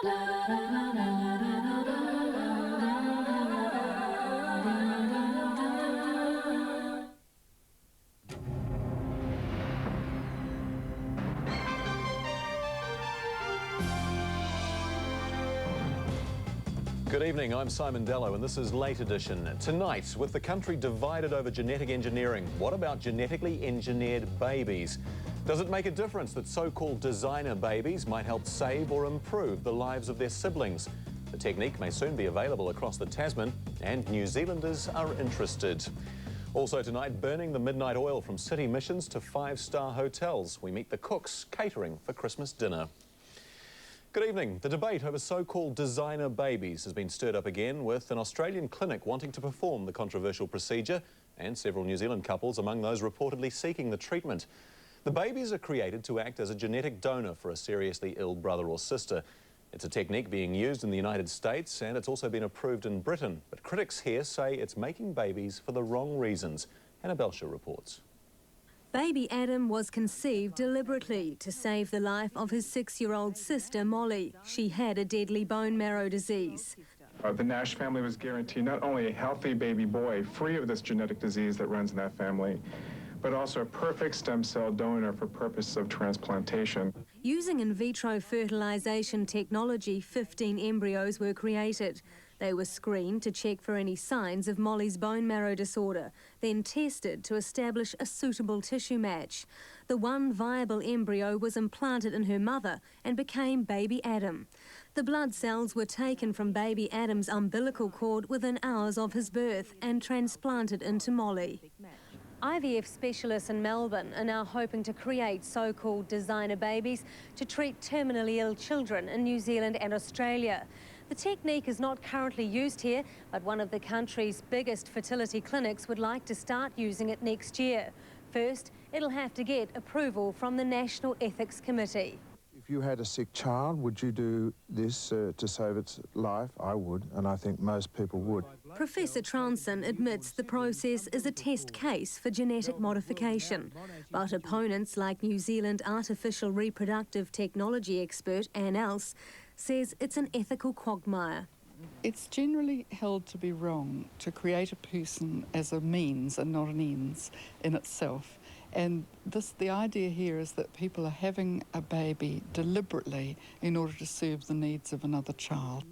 Good evening, I'm Simon Dello and this is Late Edition. Tonight, with the country divided over genetic engineering, what about genetically engineered babies? Does it make a difference that so-called designer babies might help save or improve the lives of their siblings? The technique may soon be available across the Tasman and New Zealanders are interested. Also tonight, burning the midnight oil from city missions to five-star hotels. We meet the cooks catering for Christmas dinner. Good evening. The debate over so-called designer babies has been stirred up again, with an Australian clinic wanting to perform the controversial procedure and several New Zealand couples among those reportedly seeking the treatment. The babies are created to act as a genetic donor for a seriously ill brother or sister. It's a technique being used in the United States and it's also been approved in Britain. But critics here say it's making babies for the wrong reasons. Hannah Belcher reports. Baby Adam was conceived deliberately to save the life of his 6-year-old sister, Molly. She had a deadly bone marrow disease. The Nash family was guaranteed not only a healthy baby boy free of this genetic disease that runs in that family, but also a perfect stem cell donor for purposes of transplantation. Using in vitro fertilization technology, 15 embryos were created. They were screened to check for any signs of Molly's bone marrow disorder, then tested to establish a suitable tissue match. The one viable embryo was implanted in her mother and became baby Adam. The blood cells were taken from baby Adam's umbilical cord within hours of his birth and transplanted into Molly. IVF specialists in Melbourne are now hoping to create so-called designer babies to treat terminally ill children in New Zealand and Australia. The technique is not currently used here, but one of the country's biggest fertility clinics would like to start using it next year. First, it'll have to get approval from the National Ethics Committee. If you had a sick child, would you do this to save its life? I would, and I think most people would. Professor Transon admits the process is a test case for genetic modification, but opponents like New Zealand artificial reproductive technology expert Anne Else says it's an ethical quagmire. It's generally held to be wrong to create a person as a means and not an ends in itself. And the idea here is that people are having a baby deliberately in order to serve the needs of another child.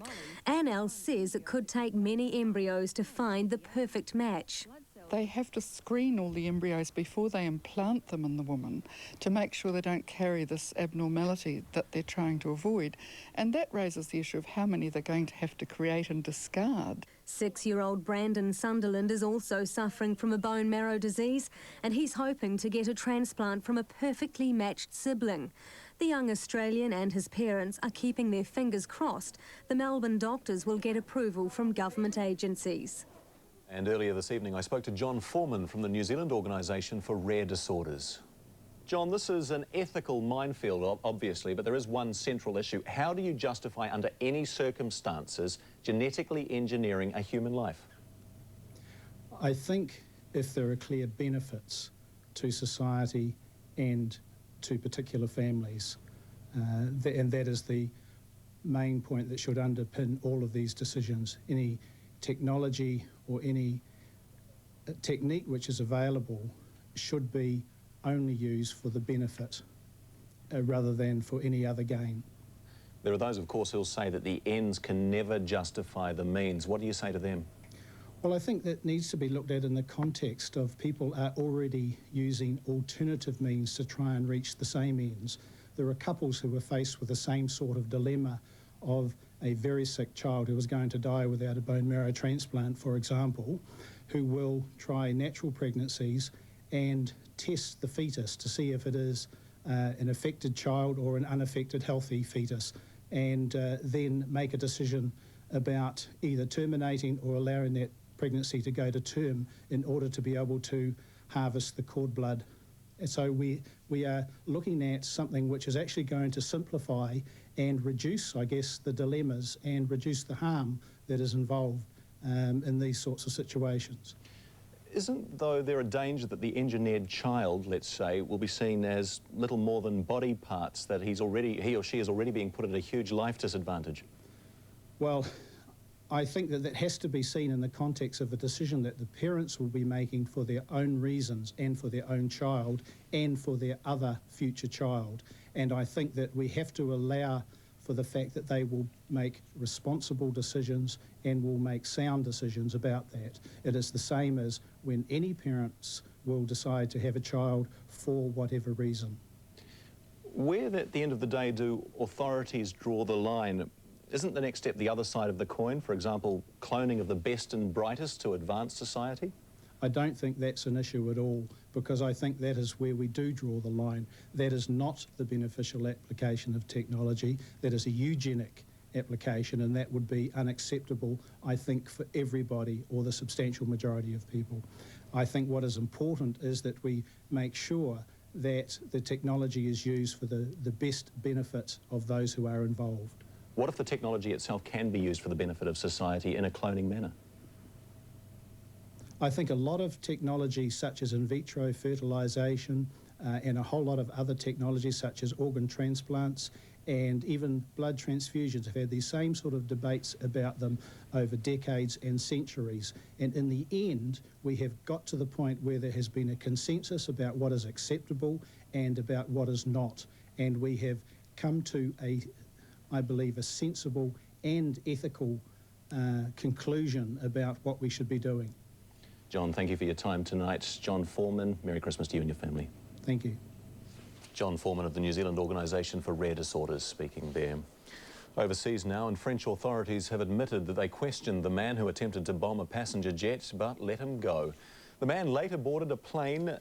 Anne Else says it could take many embryos to find the perfect match. They have to screen all the embryos before they implant them in the woman to make sure they don't carry this abnormality that they're trying to avoid. And that raises the issue of how many they're going to have to create and discard. 6-year-old Brandon Sunderland is also suffering from a bone marrow disease, and he's hoping to get a transplant from a perfectly matched sibling. The young Australian and his parents are keeping their fingers crossed the Melbourne doctors will get approval from government agencies. And earlier this evening, I spoke to John Foreman from the New Zealand Organisation for Rare Disorders. John, this is an ethical minefield, obviously, but there is one central issue. How do you justify, under any circumstances, genetically engineering a human life? I think if there are clear benefits to society and to particular families, and that is the main point that should underpin all of these decisions. Any technology or any technique which is available should be only used for the benefit rather than for any other gain. There are those, of course, who'll say that the ends can never justify the means. What do you say to them? Well, I think that needs to be looked at in the context of people are already using alternative means to try and reach the same ends. There are couples who are faced with the same sort of dilemma of a very sick child who is going to die without a bone marrow transplant, for example, who will try natural pregnancies and test the fetus to see if it is an affected child or an unaffected healthy fetus, and then make a decision about either terminating or allowing that pregnancy to go to term in order to be able to harvest the cord blood. And so we are looking at something which is actually going to simplify and reduce, I guess, the dilemmas and reduce the harm that is involved in these sorts of situations. Isn't, though, there a danger that the engineered child, let's say, will be seen as little more than body parts, that he or she is already being put at a huge life disadvantage? Well, I think that has to be seen in the context of a decision that the parents will be making for their own reasons and for their own child and for their other future child. And I think that we have to allow for the fact that they will make responsible decisions and will make sound decisions about that. It is the same as when any parents will decide to have a child for whatever reason. Where, at the end of the day, do authorities draw the line? Isn't the next step the other side of the coin? For example, cloning of the best and brightest to advance society? I don't think that's an issue at all, because I think that is where we do draw the line. That is not the beneficial application of technology. That is a eugenic application, and that would be unacceptable, I think, for everybody or the substantial majority of people. I think what is important is that we make sure that the technology is used for the best benefit of those who are involved. What if the technology itself can be used for the benefit of society in a cloning manner? I think a lot of technology such as in vitro fertilisation and a whole lot of other technologies such as organ transplants and even blood transfusions have had these same sort of debates about them over decades and centuries. And in the end, we have got to the point where there has been a consensus about what is acceptable and about what is not. And we have come to I believe, a sensible and ethical conclusion about what we should be doing. John, thank you for your time tonight. John Foreman, Merry Christmas to you and your family. Thank you. John Foreman of the New Zealand Organisation for Rare Disorders speaking there. Overseas now, and French authorities have admitted that they questioned the man who attempted to bomb a passenger jet, but let him go. The man later boarded a plane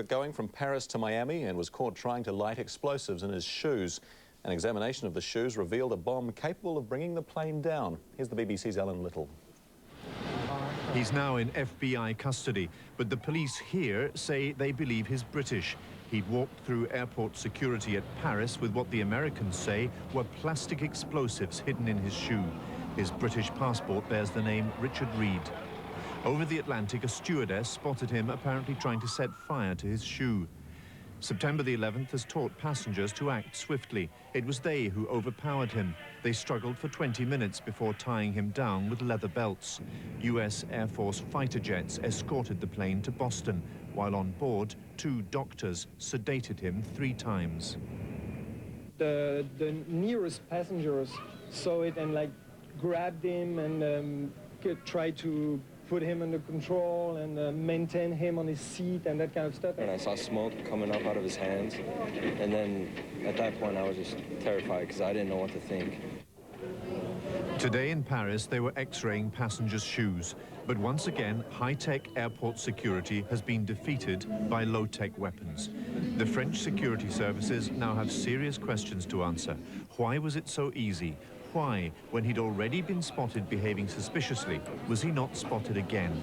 going from Paris to Miami and was caught trying to light explosives in his shoes. An examination of the shoes revealed a bomb capable of bringing the plane down. Here's the BBC's Alan Little. He's now in FBI custody, but the police here say they believe he's British. He'd walked through airport security at Paris with what the Americans say were plastic explosives hidden in his shoe. His British passport bears the name Richard Reed. Over the Atlantic, a stewardess spotted him apparently trying to set fire to his shoe. September the 11th has taught passengers to act swiftly. It was they who overpowered him. They struggled for 20 minutes before tying him down with leather belts. US Air Force fighter jets escorted the plane to Boston, while on board, 2 doctors sedated him 3 times. The nearest passengers saw it and grabbed him and tried to put him under control and maintain him on his seat and that kind of stuff. And I saw smoke coming up out of his hands, and then at that point I was just terrified because I didn't know what to think. Today in Paris they were x-raying passengers' shoes, but once again high-tech airport security has been defeated by low-tech weapons. The French security services now have serious questions to answer. Why was it so easy? Why, when he'd already been spotted behaving suspiciously, was he not spotted again?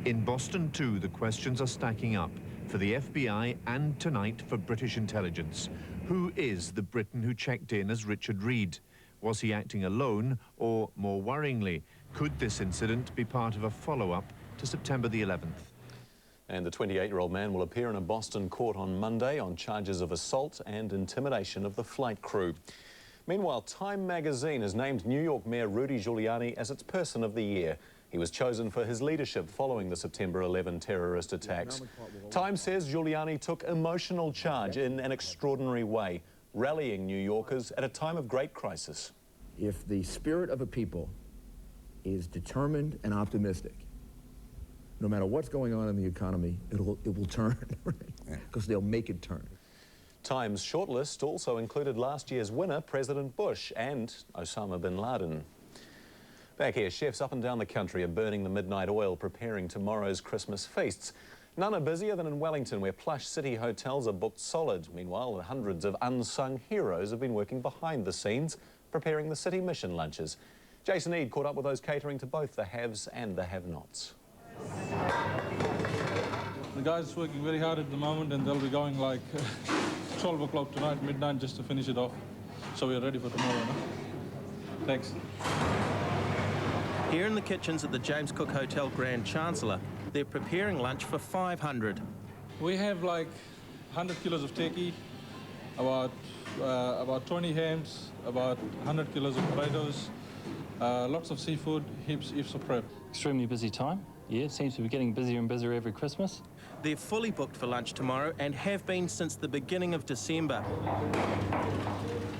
In Boston, too, the questions are stacking up for the FBI and tonight for British intelligence. Who is the Briton who checked in as Richard Reed? Was he acting alone, or, more worryingly, could this incident be part of a follow-up to September the 11th? And the 28-year-old man will appear in a Boston court on Monday on charges of assault and intimidation of the flight crew. Meanwhile, Time magazine has named New York Mayor Rudy Giuliani as its Person of the Year. He was chosen for his leadership following the September 11 terrorist attacks. Time says Giuliani took emotional charge in an extraordinary way, rallying New Yorkers at a time of great crisis. If the spirit of a people is determined and optimistic, no matter what's going on in the economy, it will turn, because they'll make it turn. Time's shortlist also included last year's winner, President Bush, and Osama bin Laden. Back here, chefs up and down the country are burning the midnight oil, preparing tomorrow's Christmas feasts. None are busier than in Wellington, where plush city hotels are booked solid. Meanwhile, hundreds of unsung heroes have been working behind the scenes, preparing the city mission lunches. Jason Eade caught up with those catering to both the haves and the have-nots. The guys are working very hard at the moment, and they'll be going like 12 o'clock tonight, midnight, just to finish it off. So we're ready for tomorrow, no? Thanks. Here in the kitchens at the James Cook Hotel Grand Chancellor, they're preparing lunch for 500. We have like 100 kilos of turkey, about 20 hams, about 100 kilos of potatoes, lots of seafood, heaps of prep. Extremely busy time. Yeah, it seems to be getting busier and busier every Christmas. They're fully booked for lunch tomorrow and have been since the beginning of December.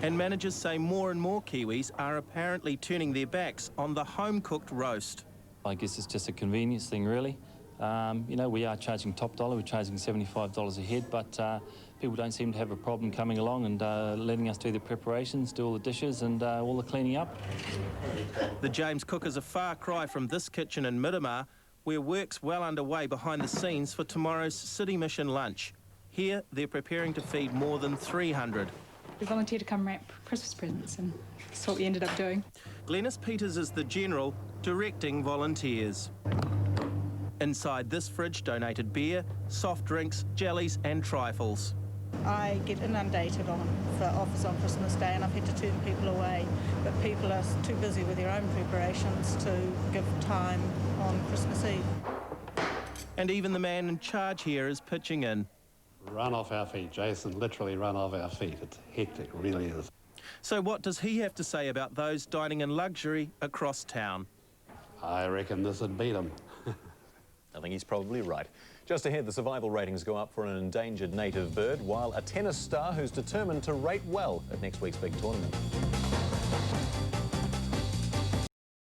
And managers say more and more Kiwis are apparently turning their backs on the home-cooked roast. I guess it's just a convenience thing, really. You know, we are charging top dollar, we're charging $75 a head, but people don't seem to have a problem coming along and letting us do the preparations, do all the dishes and all the cleaning up. The James Cook is a far cry from this kitchen in Miramar, where work's well underway behind the scenes for tomorrow's City Mission lunch. Here, they're preparing to feed more than 300. We volunteered to come wrap Christmas presents, and that's what we ended up doing. Glenys Peters is the general, directing volunteers. Inside this fridge, donated beer, soft drinks, jellies and trifles. I get inundated for offers on Christmas Day, and I've had to turn people away, but people are too busy with their own preparations to give time on Christmas Eve. And even the man in charge here is pitching in. Run off our feet, Jason, literally run off our feet. It's hectic, really is. So what does he have to say about those dining in luxury across town? I reckon this would beat them. I think he's probably right. Just ahead, the survival ratings go up for an endangered native bird, while a tennis star who's determined to rate well at next week's big tournament.